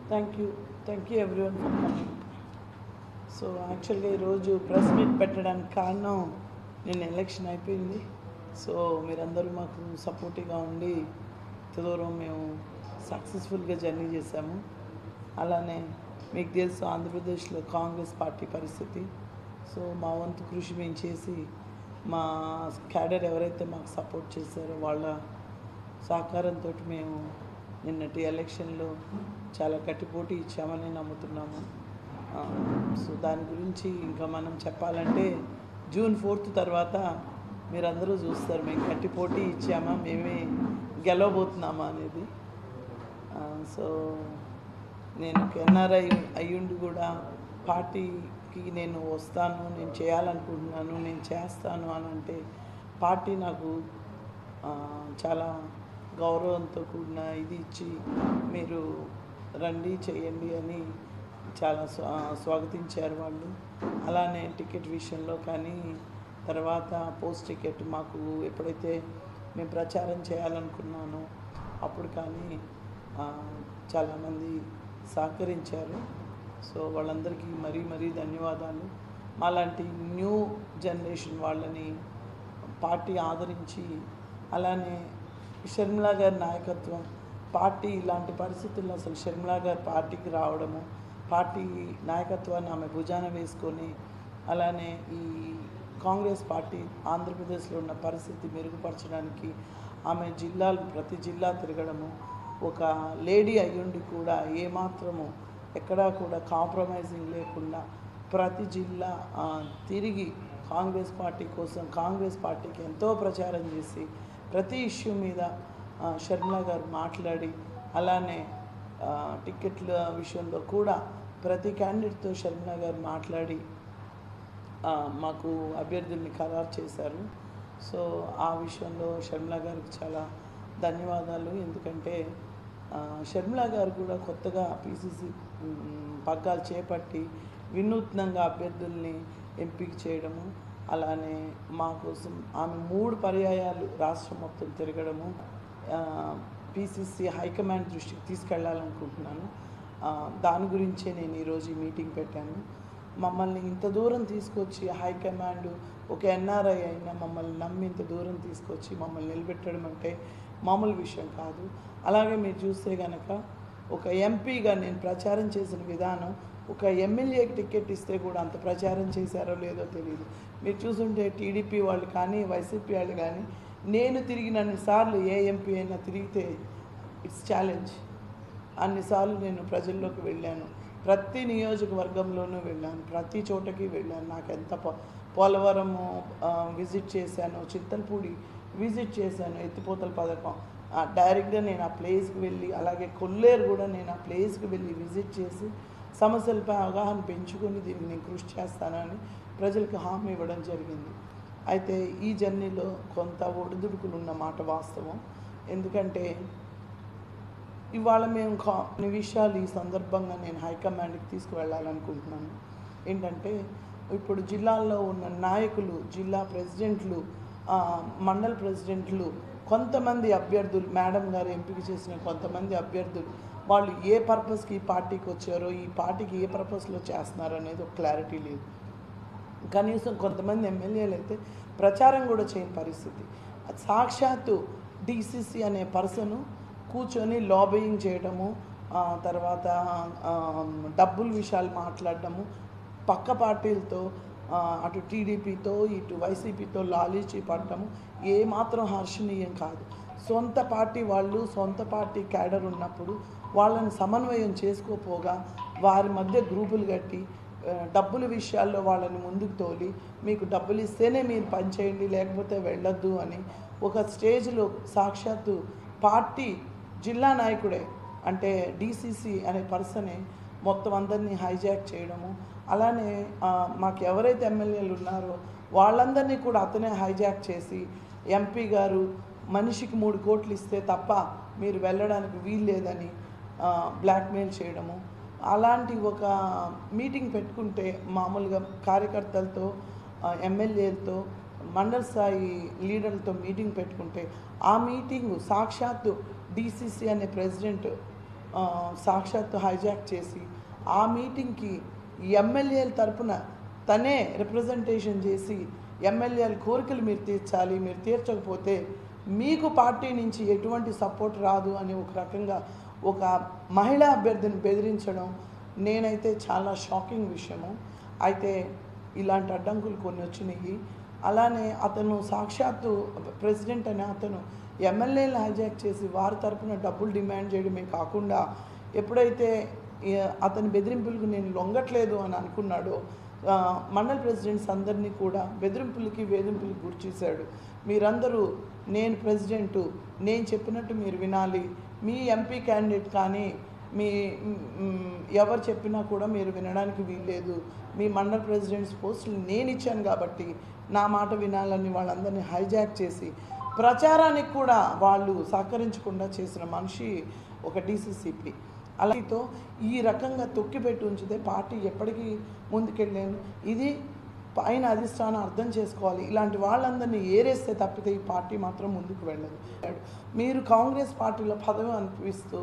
Thank you everyone for coming. So యాక్చువల్గా ఈరోజు press meet పెట్టడానికి కారణం నిన్న ఎలక్షన్ అయిపోయింది. సో మీరందరూ మాకు సపోర్టివ్గా ఉండి ఇంతదూరం మేము సక్సెస్ఫుల్గా జర్నీ చేశాము. అలానే మీకు తెలుసు ఆంధ్రప్రదేశ్లో కాంగ్రెస్ పార్టీ పరిస్థితి. సో మా వంతు కృషి మేము చేసి మా క్యాడర్ ఎవరైతే మాకు సపోర్ట్ చేశారో వాళ్ళ సహకారంతో మేము నిన్నటి ఎలక్షన్లో చాలా గట్టి పోటీ ఇచ్చామని నమ్ముతున్నాము. సో దాని గురించి ఇంకా మనం చెప్పాలంటే జూన్ 4 తర్వాత మీరందరూ చూస్తారు మేము గట్టి పోటీ ఇచ్చామా, మేమే గెలవబోతున్నామా అనేది. సో నేను ఎన్ఆర్ఐ అయ్యుండి కూడా పార్టీకి నేను వస్తాను, నేను చేయాలనుకుంటున్నాను, నేను చేస్తాను అని అంటే పార్టీ నాకు చాలా గౌరవంతో కూడిన ఇది ఇచ్చి మీరు రండి చేయండి అని చాలా స్వాగతించారు వాళ్ళు. అలానే టికెట్ విషయంలో కానీ తర్వాత పోస్ట్ టికెట్ మాకు ఎప్పుడైతే మేము ప్రచారం చేయాలనుకున్నానో అప్పుడు కానీ చాలామంది సహకరించారు. సో వాళ్ళందరికీ మరీ ధన్యవాదాలు. మాలాంటి న్యూ జనరేషన్ వాళ్ళని పార్టీ ఆదరించి అలానే షర్మిలా గారి నాయకత్వం పార్టీ ఇలాంటి పరిస్థితుల్లో అసలు షర్మిలా గారి పార్టీకి రావడము, పార్టీ నాయకత్వాన్ని ఆమె భుజాన వేసుకొని అలానే ఈ కాంగ్రెస్ పార్టీ ఆంధ్రప్రదేశ్లో ఉన్న పరిస్థితి మెరుగుపరచడానికి ఆమె ప్రతి జిల్లా తిరగడము, ఒక లేడీ అయ్యుండి కూడా ఏమాత్రము ఎక్కడా కూడా కాంప్రమైజింగ్ లేకుండా ప్రతి జిల్లా తిరిగి కాంగ్రెస్ పార్టీ కోసం కాంగ్రెస్ పార్టీకి ఎంతో ప్రచారం చేసి ప్రతి ఇష్యూ మీద షర్మిలా గారు మాట్లాడి అలానే టికెట్ల విషయంలో కూడా ప్రతి క్యాండిడేట్తో షర్మిలా గారు మాట్లాడి మాకు అభ్యర్థుల్ని ఖరారు చేశారు. సో ఆ విషయంలో షర్మిలా గారికి చాలా ధన్యవాదాలు. ఎందుకంటే షర్మిలా గారు కూడా కొత్తగా పీసీసీ పగ్గాలు చేపట్టి వినూత్నంగా అభ్యర్థుల్ని ఎంపిక చేయడము, అలానే మా కోసం ఆమె 3 పర్యాయాలు రాష్ట్రం మొత్తం తిరగడము పీసీసీ హైకమాండ్ దృష్టికి తీసుకెళ్లాలనుకుంటున్నాను. దాని గురించే నేను ఈరోజు ఈ మీటింగ్ పెట్టాను. మమ్మల్ని ఇంత దూరం తీసుకొచ్చి హైకమాండ్ ఒక ఎన్ఆర్ఐ అయినా మమ్మల్ని నమ్మి ఇంత దూరం తీసుకొచ్చి మమ్మల్ని నిలబెట్టడం అంటే మామూలు విషయం కాదు. అలాగే మీరు చూస్తే కనుక ఒక ఎంపీగా నేను ప్రచారం చేసిన విధానం ఒక ఎమ్మెల్యేకి టికెట్ ఇస్తే కూడా అంత ప్రచారం చేశారో లేదో తెలియదు. మీరు చూసుంటే టీడీపీ వాళ్ళు కానీ వైసీపీ వాళ్ళు కానీ నేను తిరిగినన్నిసార్లు ఏ ఎంపీ అయినా తిరిగితే ఇట్స్ ఛాలెంజ్. అన్నిసార్లు నేను ప్రజల్లోకి వెళ్ళాను, ప్రతి నియోజకవర్గంలోనూ వెళ్ళాను, ప్రతి చోటకి వెళ్ళాను. నాకు ఎంత పోలవరము విజిట్ చేశాను, చింతలపూడి విజిట్ చేశాను, ఎత్తిపోతల పథకం డైరెక్ట్గా నేను ఆ ప్లేస్కి వెళ్ళి, అలాగే కొల్లేరు కూడా నేను ఆ ప్లేస్కి వెళ్ళి విజిట్ చేసి సమస్యలపై అవగాహన పెంచుకొని దీన్ని నేను కృషి చేస్తానని ప్రజలకు హామీ ఇవ్వడం జరిగింది. అయితే ఈ జర్నీలో కొంత ఒడిదుడుకులు ఉన్న మాట వాస్తవం. ఎందుకంటే ఇవాళ మేము కొన్ని విషయాలు ఈ సందర్భంగా నేను హైకమాండ్కి తీసుకువెళ్ళాలనుకుంటున్నాను. ఏంటంటే ఇప్పుడు జిల్లాల్లో ఉన్న నాయకులు, జిల్లా ప్రెసిడెంట్లు, మండల ప్రెసిడెంట్లు, కొంతమంది అభ్యర్థులు, మేడం గారు ఎంపిక చేసిన కొంతమంది అభ్యర్థులు వాళ్ళు ఏ పర్పస్కి ఈ పార్టీకి వచ్చారో, ఈ పార్టీకి ఏ పర్పస్లో చేస్తున్నారు అనేది ఒక క్లారిటీ లేదు. కనీసం కొంతమంది ఎమ్మెల్యేలు అయితే ప్రచారం కూడా చేయని పరిస్థితి. సాక్షాత్తు డీసీసీ అనే పర్సను కూర్చొని లాబియింగ్ చేయడము, తర్వాత డబ్బుల విషయాలు మాట్లాడడము, పక్క పార్టీలతో అటు టీడీపీతో ఇటు వైసీపీతో లాలూచీ పడటము ఏమాత్రం హర్షణీయం కాదు. సొంత పార్టీ వాళ్ళు, సొంత పార్టీ క్యాడర్ ఉన్నప్పుడు వాళ్ళని సమన్వయం చేసుకోపోగా వారి మధ్య గ్రూపులు కట్టి డబ్బుల విషయాల్లో వాళ్ళని ముందుకు తోలి మీకు డబ్బులు ఇస్తేనే మీరు పనిచేయండి లేకపోతే వెళ్ళొద్దు అని ఒక స్టేజ్లో సాక్షాత్తు పార్టీ జిల్లా నాయకుడే అంటే డీసీసీ అనే పర్సనే మొత్తం అందరినీ హైజాక్ చేయడము, అలానే మాకు ఎవరైతే ఎమ్మెల్యేలు ఉన్నారో వాళ్ళందరినీ కూడా అతనే హైజాక్ చేసి ఎంపీ గారు మనిషికి 3 కోట్లు ఇస్తే తప్ప మీరు వెళ్ళడానికి వీలు లేదని బ్లాక్మెయిల్ చేయడము. అలాంటి ఒక మీటింగ్ పెట్టుకుంటే మామూలుగా కార్యకర్తలతో, ఎమ్మెల్యేలతో, మండల స్థాయి లీడర్లతో మీటింగ్ పెట్టుకుంటే ఆ మీటింగు సాక్షాత్తు డీసీసీ అనే ప్రెసిడెంట్ సాక్షాత్తు హైజాక్ చేసి ఆ మీటింగ్కి ఎమ్మెల్యేల తరపున తనే రిప్రజెంటేషన్ చేసి ఎమ్మెల్యేల కోరికలు మీరు తీర్చాలి, మీరు తీర్చకపోతే మీకు పార్టీ నుంచి ఎటువంటి సపోర్ట్ రాదు అని ఒక రకంగా ఒక మహిళా అభ్యర్థిని బెదిరించడం నేనైతే చాలా షాకింగ్ విషయము. అయితే ఇలాంటి అడ్డంకులు కొన్ని వచ్చినాయి. అలానే అతను సాక్షాత్తు ప్రెసిడెంట్ అనే అతను ఎమ్మెల్యేలు హైజాక్ చేసి వారి తరపున డబ్బులు డిమాండ్ చేయడమే కాకుండా ఎప్పుడైతే అతని బెదిరింపులకు నేను లొంగట్లేదు అని అనుకున్నాడో మండల ప్రెసిడెంట్స్ అందరినీ కూడా బెదిరింపులకి వేధింపులకు గురి చేశాడు. మీరందరూ నేను ప్రెసిడెంటు, నేను చెప్పినట్టు మీరు వినాలి, మీ ఎంపీ క్యాండిడేట్ కానీ మీ ఎవరు చెప్పినా కూడా మీరు వినడానికి వీల్లేదు, మీ మండల ప్రెసిడెంట్స్ పోస్టులు నేను ఇచ్చాను కాబట్టి నా మాట వినాలని వాళ్ళందరినీ హైజాక్ చేసి ప్రచారానికి కూడా వాళ్ళు సహకరించకుండా చేసిన మనిషి ఒక డీసీసీపీ. అలాగే ఈ రకంగా తొక్కిపెట్టి ఉంచితే పార్టీ ఎప్పటికీ ముందుకెళ్ళాను. ఇది పైన అధిష్టానం అర్థం చేసుకోవాలి. ఇలాంటి వాళ్ళందరినీ ఏరేస్తే తప్పితే ఈ పార్టీ మాత్రం ముందుకు వెళ్ళదు. మీరు కాంగ్రెస్ పార్టీలో పదవి అనిపిస్తూ